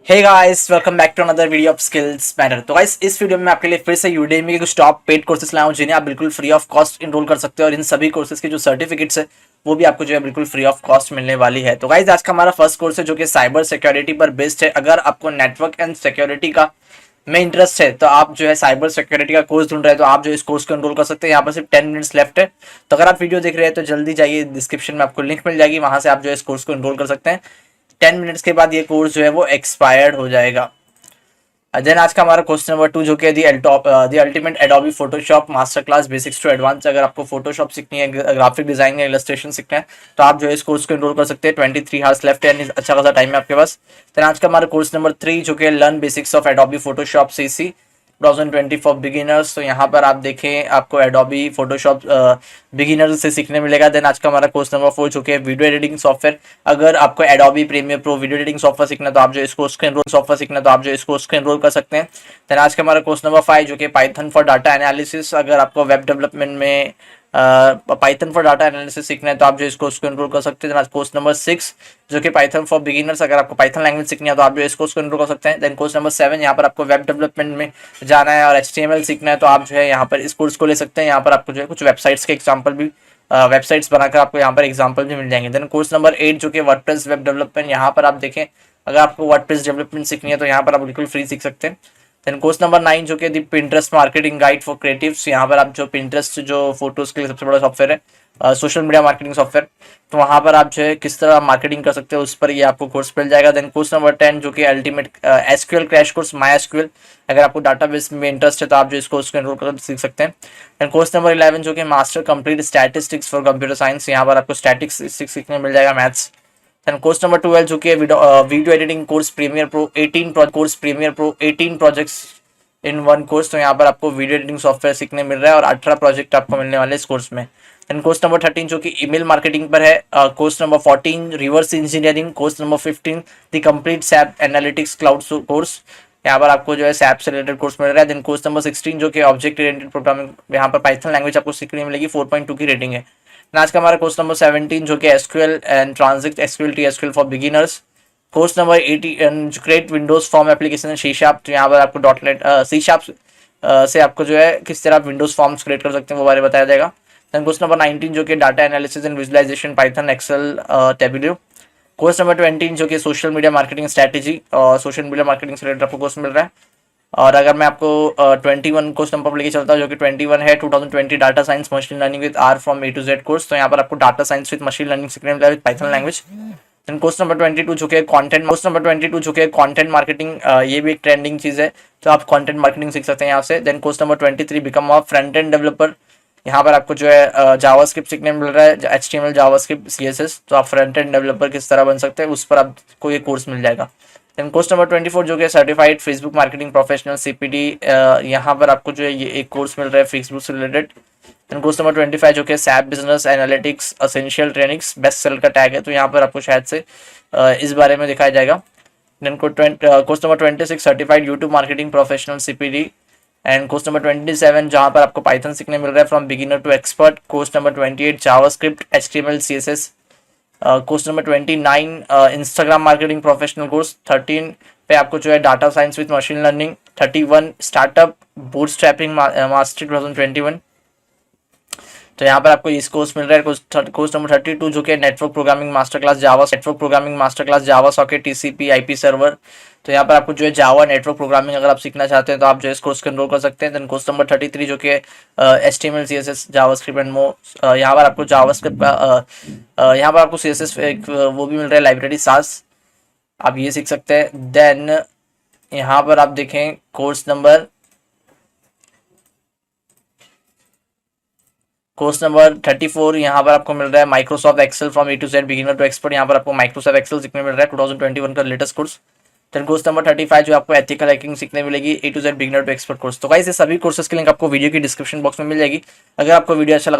Hey guys, welcome back to another video of skills matter. तो guys, इस video में आपके लिए फिर से यूडेमी के कुछ टॉप पेड कोर्सेज लाया हूं जिन्हें आप बिल्कुल फ्री ऑफ कॉस्ट इनरोल कर सकते हो और इन सभी कोर्सेज के जो सर्टिफिकेट्स है वो भी आपको जो है बिल्कुल फ्री ऑफ कॉस्ट मिलने वाली है। तो गाइस, आज का हमारा फर्स्ट कोर्स है जो कि साइबर सिक्योरिटी पर बेस्ड है। अगर आपको नेटवर्क एंड सिक्योरिटी का में इंटरेस्ट है तो आप जो है साइबर सिक्योरिटी का कोर्स ढूंढ रहे हैं तो आप जो इस कोर्स को एनरोल कर सकते हैं। यहाँ पर सिर्फ 10 मिनट्स लेफ्ट है, तो अगर आप वीडियो देख रहे हैं तो जल्दी जाइए, डिस्क्रिप्शन में आपको लिंक मिल जाएगी, वहां से आप जो है इस कोर्स को एनरोल कर सकते हैं। 10 मिनट्स के बाद ये कोर्स जो है वो एक्सपायर्ड हो जाएगा। देन आज का हमारा क्वेश्चन नंबर 2 जो कि the ultimate Adobe Photoshop master class basics to advance. अगर आपको फोटोशॉप सीखनी है, ग्राफिक डिजाइनिंग या इलस्ट्रेशन सीखना है तो आप जो है इस कोर्स को एनरोल कर सकते हैं। 23 हार्स लेफ्ट है, यानी अच्छा खासा टाइम है आपके पास। देन आज का हमारा कोर्स नंबर 3 जो कि learn basics of Adobe Photoshop CC 2020 for beginners. तो यहाँ पर आप देखें, आपको एडोबी फोटोशॉप बिगिनर्स से सीखने मिलेगा। देन आज का हमारा कोर्स नंबर 4 जो कि वीडियो एडिटिंग सॉफ्टवेयर। अगर आपको Adobe Premiere Pro video editing software सीखना तो आप जो इस कोर्स को एनरोल कर सकते हैं। देन आज का हमारा कोर्स नंबर 5 जो कि पाइथन फॉर डाटा एनालिसिस। अगर आपको वेब डेवलपमेंट में पाइथन फॉर डाटा एनालिसिस सीखना है तो आप जो इस कोर्स को एनरोल कर सकते हैं। कोर्स नंबर 6 जो कि पाइथन फॉर बिगिनर्स। अगर आपको पाइथन लैंग्वेज सीखनी है तो आप जो इस कोर्स को एनरोल कर सकते हैं। देन कोर्स नंबर 7 यहाँ पर आपको वेब डेवलपमेंट में जाना है और HTML सीखना है तो आप जो है यहाँ पर इस कोर्स को ले सकते हैं। यहाँ पर आपको जो है कुछ वेबसाइट्स के एग्जाम्पल भी वेबसाइट्स बनाकर आपको यहाँ पर एग्जाम्पल भी मिल जाएंगे। देन कोर्स नंबर 8 जो कि वर्डप्रेस वेब डेवलपमेंट। यहाँ पर आप देखें, अगर आपको वर्डप्रेस डेवलपमेंट सीखनी है तो यहाँ पर आप बिल्कुल फ्री सीख सकते हैं। देन कोर्स नंबर 9 जो कि the Pinterest marketing guide for creatives. यहाँ पर आप जो पिंटरेस्ट जो फोटोज के लिए सबसे बड़ा सॉफ्टवेयर है, सोशल मीडिया मार्केटिंग सॉफ्टवेयर, तो वहाँ पर आप जो है किस तरह मार्केटिंग कर सकते हो उस पर ये आपको कोर्स मिल जाएगा। देन कोर्स नंबर 10 जो कि अल्टीमेट SQL क्रैश कोर्स माई SQL। अगर आपको डाटाबेस में इंटरेस्ट है तो आप जो इस कोर्स को एनरोल कर सीख सकते हैं। देन कोर्स नंबर 11 जो कि master complete statistics for computer science. यहाँ पर आपको स्टैटिस्टिक्स सीखने मिल जाएगा, मैथ्स। देन कोर्स नंबर 12 जो कि video editing course Premiere Pro 18 projects in one course. तो यहाँ पर आपको वीडियो एडिटिंग सॉफ्टवेयर सीखने मिल रहा है और 18 प्रोजेक्ट आपको मिलने वाले इस कोर्स में। देन कोर्स नंबर 13 जो कि ईमेल मार्केटिंग पर है। Course number 14 reverse engineering. Course number 15 the complete SAP analytics cloud course. यहाँ पर आपको जो है सैप से रिलेटेड कोर्स मिल रहा है। देन कोर्स नंबर 16 जो कि ऑब्जेक्ट ओरिएंटेड प्रोग्रामिंग, यहाँ पर पाइथन लैंग्वेज आपको सीखने मिलेगी, 4.2 की रेटिंग है। आज का हमारा कोर्स नंबर 17 जो कि SQL and transit SQL to SQL for beginners. Course number 18 create Windows form application C sharp. तो यहाँ पर आपको डॉटनेट सी शार्प से आपको जो है किस तरह आप विंडोज फॉर्म्स क्रिएट कर सकते हैं वो बारे में बताया जाएगा। देन कोर्स नंबर 19 जो कि data analysis and visualisation Python Excel Tableau. Course number 20 जो कि सोशल मीडिया मार्केटिंग स्ट्रैटेजी और सोशल मीडिया मार्केटिंग से रिलेटेड आपको कोर्स मिल रहा है। और अगर मैं आपको 21 कोर्स नंबर पर लेके चलता हूँ जो कि 21 है 2020 data science machine learning with R from A to Z course. तो यहाँ पर आपको data science with machine learning सीखने मिला है with Python language. Then course number 22 जो कि कंटेंट मार्केटिंग, ये भी एक ट्रेंडिंग चीज़ है तो आप कंटेंट मार्केटिंग सीख सकते हैं यहाँ से। Then course number 23 become a front end developer. यहाँ पर आपको जो है जावास्क्रिप्ट सीखने मिल रहा है, HTML जावास्क्रिप्ट CSS। तो आप फ्रंट एंड डेवलपर किस तरह बन सकते हैं उस पर आपको ये कोर्स मिल जाएगा। देन कोर्स नंबर 24 जो कि certified Facebook marketing professional CPD। यहाँ पर आपको जो है ये एक कोर्स मिल रहा है फेसबुक से रिलेटेड। देन कोर्स नंबर 25 जो कि SAP business analytics essential trainings best sale का टैग है, तो यहाँ पर आपको शायद से इस बारे में दिखाया जाएगा। Then course number 26 certified YouTube marketing professional CPD। And course number 27 जहाँ पर आपको पाइथन सीखने मिल रहा है from beginner to expert. Course number 28 JavaScript HTML CSS। Course number 29 Instagram marketing professional course. 13 पे आपको जो है data science with machine learning. 31 startup bootstrapping master 2021। तो यहाँ पर आपको इस कोर्स मिल रहा है। कोर्स नंबर 32 जो कि नेटवर्क प्रोग्रामिंग मास्टर क्लास जावा सॉकेट TCP IP सर्वर। तो यहाँ पर आपको जो है जावा नेटवर्क प्रोग्रामिंग अगर आप सीखना चाहते हैं तो आप जो इस कोर्स को एनरोल कर सकते हैं। देन कोर्स नंबर 33 जो कि HTML CSS जावास्क्रिप्ट एंड मो। यहाँ पर आपको जावास्क्रिप्ट का यहाँ पर आपको CSS एक वो भी मिल रहा है लाइब्रेरी सास, आप ये सीख सकते हैं। देन यहाँ पर आप देखें कोर्स नंबर 34 यहाँ पर आपको मिल रहा है Microsoft Excel from A to Z beginner to expert. यहाँ पर आपको माइक्रोसॉफ्ट एक्सेल सीखने मिल रहा है 2021 का latest course. Then course number 35 जो आपको एथिकल हैकिंग सीखने मिलेगी A to Z beginner to expert course. तो गाइस ये सभी कोर्सेज की लिंक आपको वीडियो की डिस्क्रिप्शन बॉक्स में मिल जाएगी। अगर आपको वीडियो अच्छा लगा